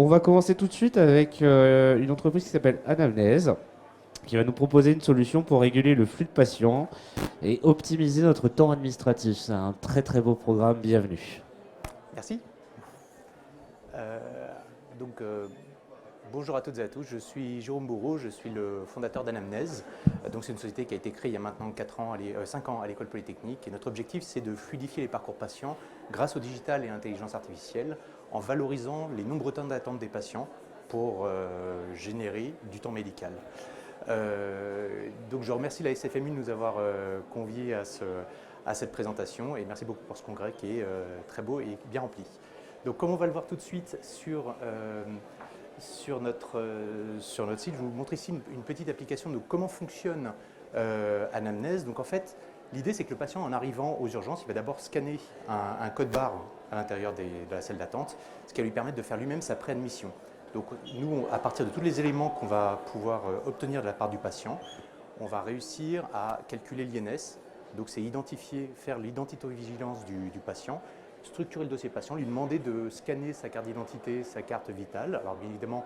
On va commencer tout de suite avec une entreprise qui s'appelle Anamnèse, qui va nous proposer une solution pour réguler le flux de patients et optimiser notre temps administratif. C'est un très très beau programme, bienvenue. Merci. Euh, donc, bonjour à toutes et à tous, je suis Jérôme Bourreau, je suis le fondateur d'Anamnèse. Donc, c'est une société qui a été créée il y a maintenant 5 ans à l'École Polytechnique. Et notre objectif, c'est de fluidifier les parcours patients grâce au digital et à l'intelligence artificielle en valorisant les nombreux temps d'attente des patients pour générer du temps médical. Donc, je remercie la SFMU de nous avoir conviés à cette présentation et merci beaucoup pour ce congrès qui est très beau et bien rempli. Donc, comme on va le voir tout de suite sur notre site, je vous montre ici une petite application de comment fonctionne Anamnèse. Donc, en fait, l'idée, c'est que le patient, en arrivant aux urgences, il va d'abord scanner un code barre à l'intérieur de la salle d'attente, ce qui va lui permettre de faire lui-même sa préadmission. Donc, nous, à partir de tous les éléments qu'on va pouvoir obtenir de la part du patient, on va réussir à calculer l'INS. Donc, c'est identifier, faire l'identitovigilance du patient, structurer le dossier patient, lui demander de scanner sa carte d'identité, sa carte vitale. Alors, bien évidemment,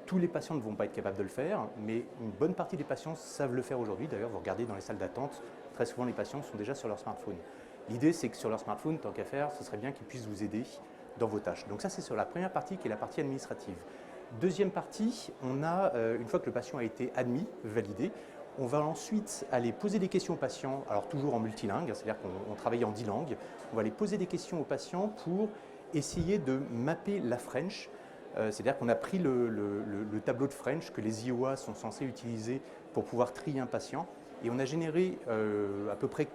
tous les patients ne vont pas être capables de le faire, mais une bonne partie des patients savent le faire aujourd'hui. D'ailleurs, vous regardez dans les salles d'attente, très souvent les patients sont déjà sur leur smartphone. L'idée, c'est que sur leur smartphone, tant qu'à faire, ce serait bien qu'ils puissent vous aider dans vos tâches. Donc ça, c'est sur la première partie qui est la partie administrative. Deuxième partie, on a, une fois que le patient a été admis, validé, on va ensuite aller poser des questions aux patients, alors toujours en multilingue, c'est-à-dire qu'on travaille en 10 langues. On va aller poser des questions aux patients pour essayer de mapper la French. C'est-à-dire qu'on a pris le tableau de French que les IOA sont censés utiliser pour pouvoir trier un patient et on a généré à peu près,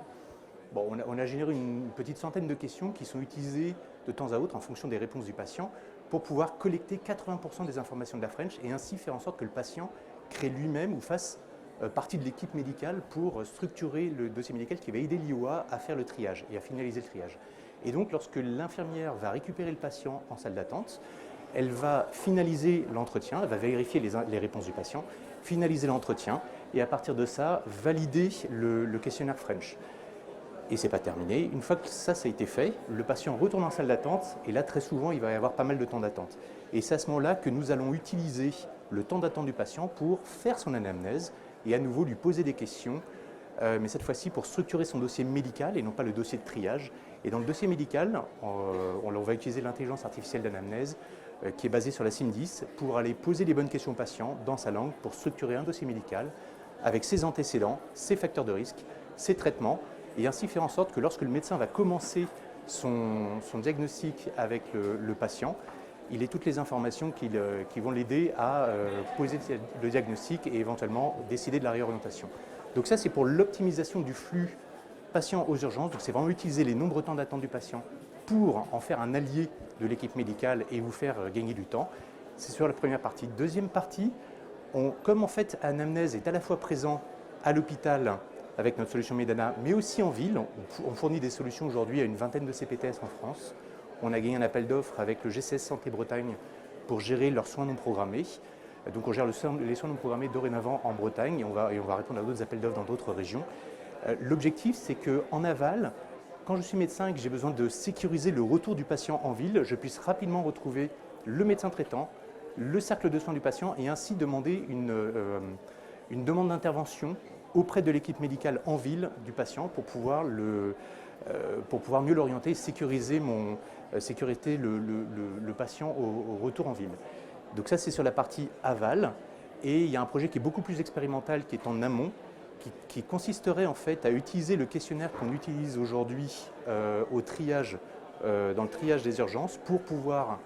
on a généré une petite centaine de questions qui sont utilisées de temps à autre en fonction des réponses du patient pour pouvoir collecter 80% des informations de la French et ainsi faire en sorte que le patient crée lui-même ou fasse partie de l'équipe médicale pour structurer le dossier médical qui va aider l'IOA à faire le triage et à finaliser le triage. Et donc, lorsque l'infirmière va récupérer le patient en salle d'attente, elle va finaliser l'entretien, elle va vérifier les réponses du patient, finaliser l'entretien et à partir de ça, valider le questionnaire French. Et ce n'est pas terminé. Une fois que ça a été fait, le patient retourne en salle d'attente et là, très souvent, il va y avoir pas mal de temps d'attente. Et c'est à ce moment-là que nous allons utiliser le temps d'attente du patient pour faire son anamnèse et à nouveau lui poser des questions, mais cette fois-ci pour structurer son dossier médical et non pas le dossier de triage. Et dans le dossier médical, on va utiliser l'intelligence artificielle d'anamnèse qui est basée sur la SIM10 pour aller poser les bonnes questions au patient dans sa langue pour structurer un dossier médical avec ses antécédents, ses facteurs de risque, ses traitements et ainsi faire en sorte que lorsque le médecin va commencer son diagnostic avec le patient, il ait toutes les informations qui vont l'aider à poser le diagnostic et éventuellement décider de la réorientation. Donc ça, c'est pour l'optimisation du flux patient aux urgences. Donc c'est vraiment utiliser les nombreux temps d'attente du patient pour en faire un allié de l'équipe médicale et vous faire gagner du temps. C'est sur la première partie. Deuxième partie, comme en fait Anamnèse est à la fois présent à l'hôpital avec notre solution Medana, mais aussi en ville, on fournit des solutions aujourd'hui à une vingtaine de CPTS en France. On a gagné un appel d'offres avec le GCS Santé Bretagne pour gérer leurs soins non programmés. Donc on gère les soins non programmés dorénavant en Bretagne et on va répondre à d'autres appels d'offres dans d'autres régions. L'objectif, c'est qu'en aval, quand je suis médecin et que j'ai besoin de sécuriser le retour du patient en ville, je puisse rapidement retrouver le médecin traitant, le cercle de soins du patient et ainsi demander une demande d'intervention auprès de l'équipe médicale en ville du patient pour pouvoir mieux l'orienter et sécuriser le patient au retour en ville. Donc ça, c'est sur la partie aval. Et il y a un projet qui est beaucoup plus expérimental, qui est en amont, qui consisterait en fait à utiliser le questionnaire qu'on utilise aujourd'hui dans le triage des urgences pour pouvoir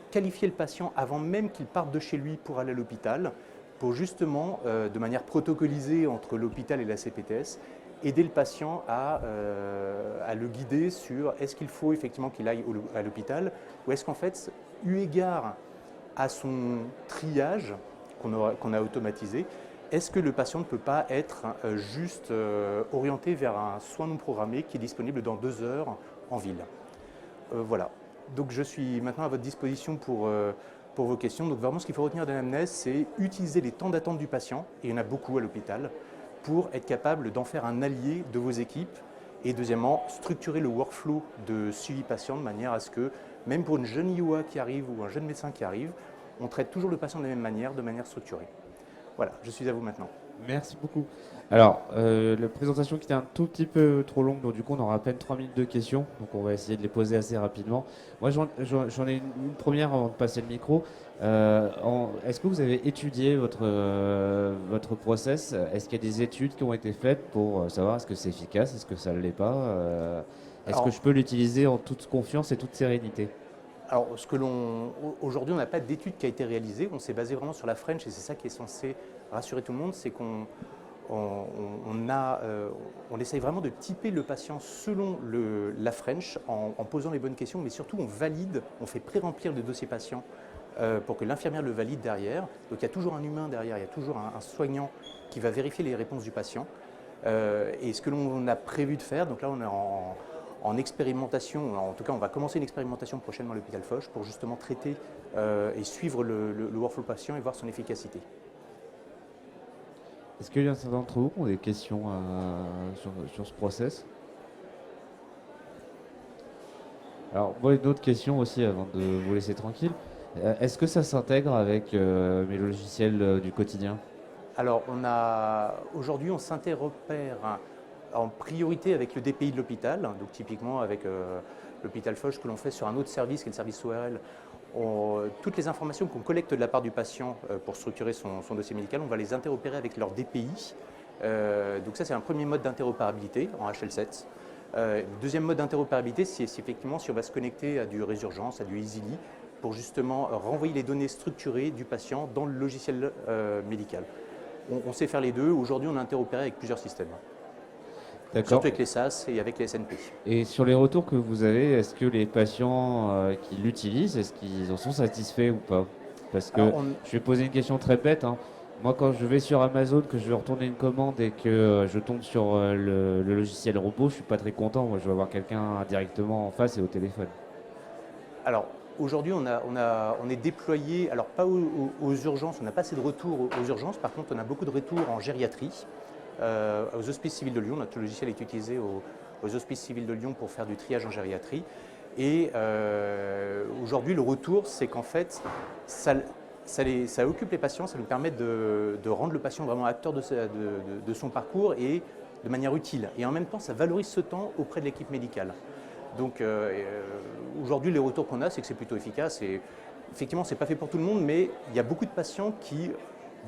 qualifier le patient avant même qu'il parte de chez lui pour aller à l'hôpital, pour justement, de manière protocolisée entre l'hôpital et la CPTS, aider le patient à le guider sur est-ce qu'il faut effectivement qu'il aille à l'hôpital ou est-ce qu'en fait, eu égard à son triage qu'on a automatisé, est-ce que le patient ne peut pas être juste orienté vers un soin non programmé qui est disponible dans 2 heures en ville. Voilà. Donc je suis maintenant à votre disposition pour vos questions. Donc vraiment ce qu'il faut retenir de l'anamnèse, c'est utiliser les temps d'attente du patient, et il y en a beaucoup à l'hôpital, pour être capable d'en faire un allié de vos équipes. Et deuxièmement, structurer le workflow de suivi patient de manière à ce que, même pour une jeune IOA qui arrive ou un jeune médecin qui arrive, on traite toujours le patient de la même manière, de manière structurée. Voilà, je suis à vous maintenant. Merci beaucoup. Alors, la présentation qui était un tout petit peu trop longue, donc du coup on aura à peine 3 minutes de questions, donc on va essayer de les poser assez rapidement. Moi j'en ai une première avant de passer le micro. Est-ce que vous avez étudié votre process? Est-ce qu'il y a des études qui ont été faites pour savoir est-ce que c'est efficace, est-ce que ça ne l'est pas? Est-ce que Alors, je peux l'utiliser en toute confiance et toute sérénité? Alors, aujourd'hui, on n'a pas d'étude qui a été réalisée. On s'est basé vraiment sur la French et c'est ça qui est censé rassurer tout le monde, c'est on essaye vraiment de typer le patient selon la French en posant les bonnes questions, mais surtout on valide, on fait pré-remplir le dossier patient pour que l'infirmière le valide derrière. Donc il y a toujours un humain derrière, il y a toujours un soignant qui va vérifier les réponses du patient. Et ce que l'on a prévu de faire, donc là on est en expérimentation, en tout cas on va commencer une expérimentation prochainement à l'hôpital Foch pour justement traiter et suivre le workflow patient et voir son efficacité. Est-ce qu'il y a certains d'entre vous qui ont des questions sur ce process? Alors, moi, une autre question aussi avant de vous laisser tranquille. Est-ce que ça s'intègre avec mes logiciels du quotidien? Alors aujourd'hui on s'interopère en priorité avec le DPI de l'hôpital, donc typiquement avec l'hôpital Foch que l'on fait sur un autre service qui est le service ORL. Toutes les informations qu'on collecte de la part du patient pour structurer son dossier médical, on va les interopérer avec leur DPI. Donc ça c'est un premier mode d'interopérabilité en HL7. Le deuxième mode d'interopérabilité, c'est effectivement si on va se connecter à du Résurgence, à du Easily, pour justement renvoyer les données structurées du patient dans le logiciel médical. On sait faire les deux. Aujourd'hui, on a interopéré avec plusieurs systèmes. D'accord. Surtout avec les SAS et avec les SNP. Et sur les retours que vous avez, est-ce que les patients qui l'utilisent, est-ce qu'ils en sont satisfaits ou pas? Parce que je vais poser une question très bête, hein. Moi, quand je vais sur Amazon, que je vais retourner une commande et que je tombe sur le logiciel robot, je suis pas très content. Moi, je vais avoir quelqu'un directement en face et au téléphone. Alors, aujourd'hui, on est déployé, alors pas aux urgences, on n'a pas assez de retours aux urgences, par contre, on a beaucoup de retours en gériatrie. Aux hospices civils de Lyon, notre logiciel est utilisé aux hospices civils de Lyon pour faire du triage en gériatrie. Et aujourd'hui, le retour, c'est qu'en fait, ça occupe les patients, ça nous permet de rendre le patient vraiment acteur de son parcours et de manière utile. Et en même temps, ça valorise ce temps auprès de l'équipe médicale. Donc aujourd'hui, les retours qu'on a, c'est que c'est plutôt efficace. Et effectivement, ce n'est pas fait pour tout le monde, mais il y a beaucoup de patients qui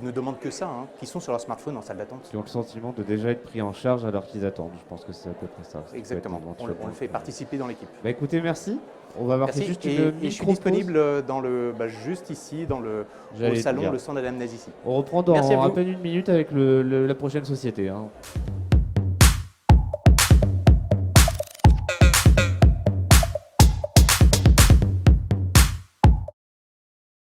ne demandent que ça, hein, qui sont sur leur smartphone en salle d'attente. Qui ont le sentiment de déjà être pris en charge alors qu'ils attendent. Je pense que c'est à peu près ça. Exactement, on le fait participer dans l'équipe. Bah écoutez, merci. On va marquer juste une micro-pause. Et je suis disponible juste ici, dans au salon, le centre d'anamnèse ici. On reprend dans à peine une minute avec la prochaine société, hein.